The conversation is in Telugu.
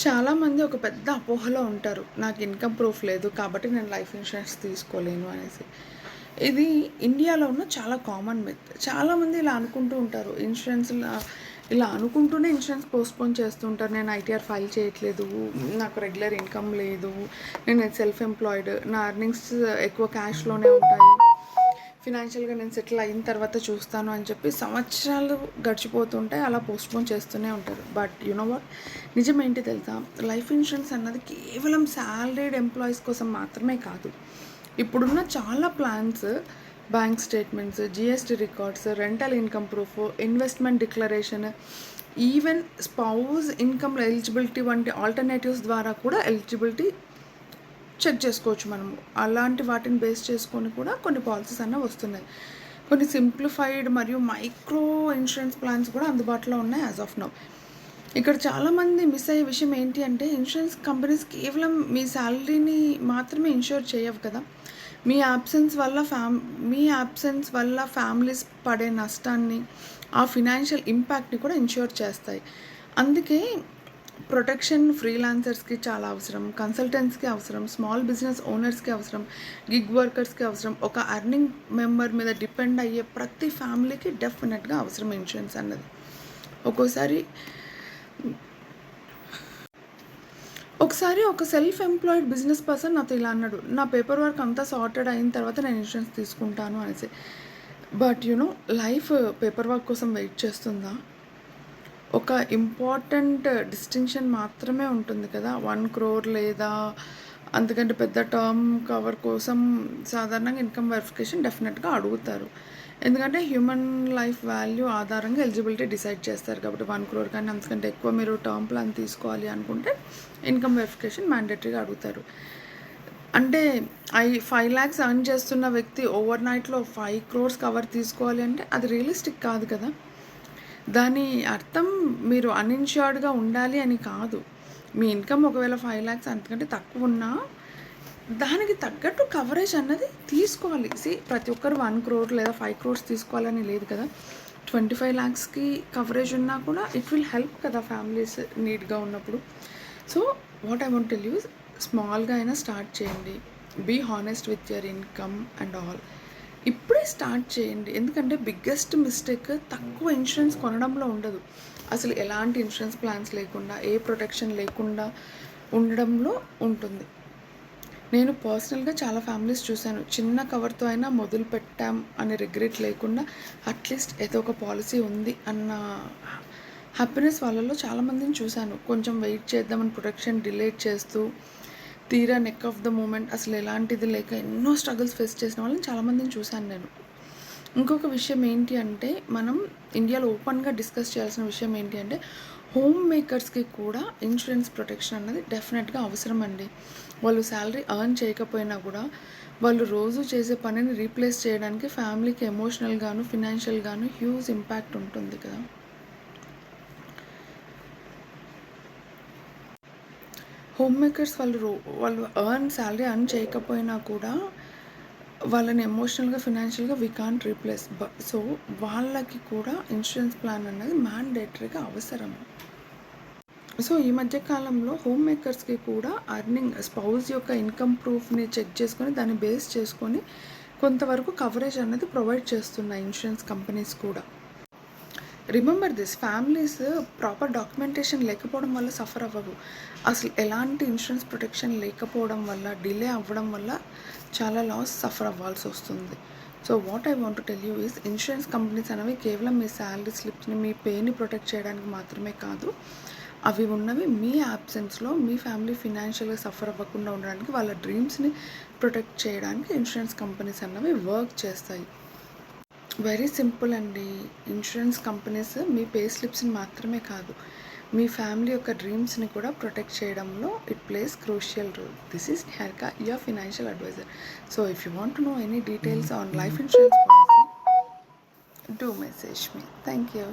చాలామంది ఒక పెద్ద అపోహలో ఉంటారు. నాకు ఇన్‌కమ్ ప్రూఫ్ లేదు కాబట్టి నేను లైఫ్ ఇన్స్యూరెన్స్ తీసుకోలేను అనేసి. ఇది ఇండియాలో ఉన్న చాలా కామన్ మిత్. చాలామంది ఇలా అనుకుంటూ ఉంటారు. ఇలా అనుకుంటూనే ఇన్స్యూరెన్స్ పోస్ట్‌పోన్ చేస్తూ ఉంటారు. నేను ఐటీఆర్ ఫైల్ చేయట్లేదు. నాకు రెగ్యులర్ ఇన్‌కమ్ లేదు. నేను సెల్ఫ్ ఎంప్లాయిడ్. నా ఎర్నింగ్స్ ఎక్కువ క్యాష్‌లోనే ఉంటాయి. ఫినాన్షియల్‌గా నేను సెటిల్ అయిన తర్వాత చూస్తాను అని చెప్పి సంవత్సరాలు గడిచిపోతుంటాయి. అలా పోస్ట్‌పోన్ చేస్తూనే ఉంటారు. But you know what? నిజం ఏంటి తెలుసా? లైఫ్ ఇన్సూరెన్స్ అన్నది కేవలం సాలరీడ్ ఎంప్లాయీస్ కోసం మాత్రమే కాదు. ఇప్పుడున్న చాలా plans bank statements, GST records, rental income proof, investment declaration, even spouse income eligibility వంటి ఆల్టర్నేటివ్స్ ద్వారా కూడా ఎలిజిబిలిటీ చెక్ చేసుకోవచ్చు మనము. అలాంటి వాటిని బేస్ చేసుకొని కూడా కొన్ని పాలసీస్ అన్నీ వస్తున్నాయి. కొన్ని సింప్లిఫైడ్ మరియు మైక్రో ఇన్సూరెన్స్ ప్లాన్స్ కూడా అందుబాటులో ఉన్నాయి యాజ్ ఆఫ్ నౌ. ఇక్కడ చాలామంది మిస్ అయ్యే విషయం ఏంటి అంటే, ఇన్సూరెన్స్ కంపెనీస్ కేవలం మీ శాలరీని మాత్రమే ఇన్ష్యూర్ చేయవు కదా. మీ యాబ్సెన్స్ వల్ల ఫ్యామిలీస్ పడే నష్టాన్ని, ఆ ఫినాన్షియల్ ఇంపాక్ట్ని కూడా ఇన్ష్యూర్ చేస్తాయి. అందుకే ప్రొటెక్షన్ ఫ్రీలాన్సర్స్కి చాలా అవసరం, కన్సల్టెంట్స్కి అవసరం, స్మాల్ బిజినెస్ ఓనర్స్కి అవసరం, గిగ్ వర్కర్స్కి అవసరం. ఒక అర్నింగ్ మెంబర్ మీద డిపెండ్ అయ్యే ప్రతి ఫ్యామిలీకి డెఫినెట్గా అవసరం ఇన్సూరెన్స్ అన్నది. ఒకసారి ఒక సెల్ఫ్ ఎంప్లాయిడ్ బిజినెస్ పర్సన్ నాతో ఇలా అన్నాడు, నా పేపర్ వర్క్ అంతా సార్టెడ్ అయిన తర్వాత నేను ఇన్సూరెన్స్ తీసుకుంటాను అనేసి. బట్ లైఫ్ పేపర్ వర్క్ కోసం వెయిట్ చేస్తుందా? ఒక ఇంపార్టెంట్ డిస్టింక్షన్ మాత్రమే ఉంటుంది కదా. 1 crore లేదా అంతకంటే పెద్ద టర్మ్ కవర్ కోసం సాధారణంగా ఇన్కమ్ వెరిఫికేషన్ డెఫినెట్గా అడుగుతారు. ఎందుకంటే హ్యూమన్ లైఫ్ వాల్యూ ఆధారంగా ఎలిజిబిలిటీ డిసైడ్ చేస్తారు కాబట్టి 1 crore కానీ అంతకంటే ఎక్కువ మీరు టర్మ్ ప్లాన్ తీసుకోవాలి అనుకుంటే ఇన్కమ్ వెరిఫికేషన్ మ్యాండేటరీగా అడుగుతారు. అంటే 5 lakhs ఎర్న్ చేస్తున్న వ్యక్తి ఓవర్ నైట్లో 5 crores కవర్ తీసుకోవాలి అంటే అది రియలిస్టిక్ కాదు కదా. దాని అర్థం మీరు అన్ఇన్ష్యూర్డ్గా ఉండాలి అని కాదు. మీ ఇన్కమ్ ఒకవేళ 5 lakhs అంతకంటే తక్కువ ఉన్నా దానికి తగ్గట్టు కవరేజ్ అన్నది తీసుకోవాలి. ప్రతి ఒక్కరు 1 crore లేదా 5 crores తీసుకోవాలని లేదు కదా. 25 lakhsకి కవరేజ్ ఉన్నా కూడా ఇట్ విల్ హెల్ప్ కదా ఫ్యామిలీస్ నీడ్గా ఉన్నప్పుడు. So what I want tell you, స్మాల్గా అయినా స్టార్ట్ చేయండి. Be honest with your income and all. ఇప్పుడే స్టార్ట్ చేయండి. ఎందుకంటే బిగ్గెస్ట్ మిస్టేక్ తక్కువ ఇన్సూరెన్స్ కొనడంలో ఉండదు, అసలు ఎలాంటి ఇన్సూరెన్స్ ప్లాన్స్ లేకుండా, ఏ ప్రొటెక్షన్ లేకుండా ఉండడంలో ఉంటుంది. నేను పర్సనల్గా చాలా ఫ్యామిలీస్ చూశాను, చిన్న కవర్తో అయినా మొదలు పెట్టాం అనే రిగ్రెట్ లేకుండా అట్లీస్ట్ ఏదో ఒక పాలసీ ఉంది అన్న హ్యాపీనెస్ వాళ్ళలో చాలామందిని చూశాను. కొంచెం వెయిట్ చేద్దామని ప్రొటెక్షన్ డిలే చేస్తూ తీరా నెక్ ఆఫ్ ద మూమెంట్ అసలు ఎలాంటిది లేక ఎన్నో స్ట్రగుల్స్ ఫేస్ చేసిన వాళ్ళని చాలామందిని చూశాను నేను. ఇంకొక విషయం ఏంటి అంటే, మనం ఇండియాలో ఓపెన్గా డిస్కస్ చేయాల్సిన విషయం ఏంటి అంటే, హోమ్ మేకర్స్కి కూడా ఇన్సూరెన్స్ ప్రొటెక్షన్ అన్నది డెఫినెట్గా అవసరం అండి. వాళ్ళు శాలరీ ఎర్న్ చేయకపోయినా కూడా వాళ్ళు రోజు చేసే పనిని రీప్లేస్ చేయడానికి ఫ్యామిలీకి ఎమోషనల్గాను ఫినాన్షియల్గాను హ్యూజ్ ఇంపాక్ట్ ఉంటుంది కదా. హోమ్ మేకర్స్ వాళ్ళు శాలరీ ఎర్న్ చేయకపోయినా కూడా వాళ్ళని ఎమోషనల్గా ఫినాన్షియల్గా వీ కాంట్ రీప్లేస్. సో వాళ్ళకి కూడా ఇన్సూరెన్స్ ప్లాన్ అనేది మ్యాండేటరీగా అవసరం. సో ఈ మధ్య కాలంలో హోమ్ మేకర్స్కి కూడా స్పౌజ్ యొక్క ఇన్కమ్ ప్రూఫ్ని చెక్ చేసుకొని దాన్ని బేస్ చేసుకొని కొంతవరకు కవరేజ్ అనేది ప్రొవైడ్ చేస్తున్నాయి ఇన్సూరెన్స్ కంపెనీస్ కూడా. Remember this, families proper documentation లేకపోవడం వల్ల సఫర్ అవ్వవు. అసలు ఎలాంటి ఇన్సూరెన్స్ ప్రొటెక్షన్ లేకపోవడం వల్ల, డిలే అవ్వడం వల్ల చాలా లాస్ సఫర్ అవ్వాల్సి వస్తుంది. So what I want to tell you is, insurance companies అనేవి కేవలం మీ శాలరీ స్లిప్స్ని, మీ పేని ప్రొటెక్ట్ చేయడానికి మాత్రమే కాదు, అవి ఉన్నవి మీ యాబ్సెన్స్లో మీ ఫ్యామిలీ ఫినాన్షియల్గా సఫర్ అవ్వకుండా ఉండడానికి, వాళ్ళ డ్రీమ్స్ని ప్రొటెక్ట్ చేయడానికి ఇన్సూరెన్స్ కంపెనీస్ అన్నవి వర్క్ చేస్తాయి. వెరీ సింపుల్ అండి. ఇన్సూరెన్స్ కంపెనీస్ మీ పే స్లిప్స్ని మాత్రమే కాదు, మీ ఫ్యామిలీ యొక్క డ్రీమ్స్ని కూడా ప్రొటెక్ట్ చేయడంలో it plays crucial role. This is Niharika, your financial advisor. So if you want to know any details on life insurance policy, do message me. Thank you.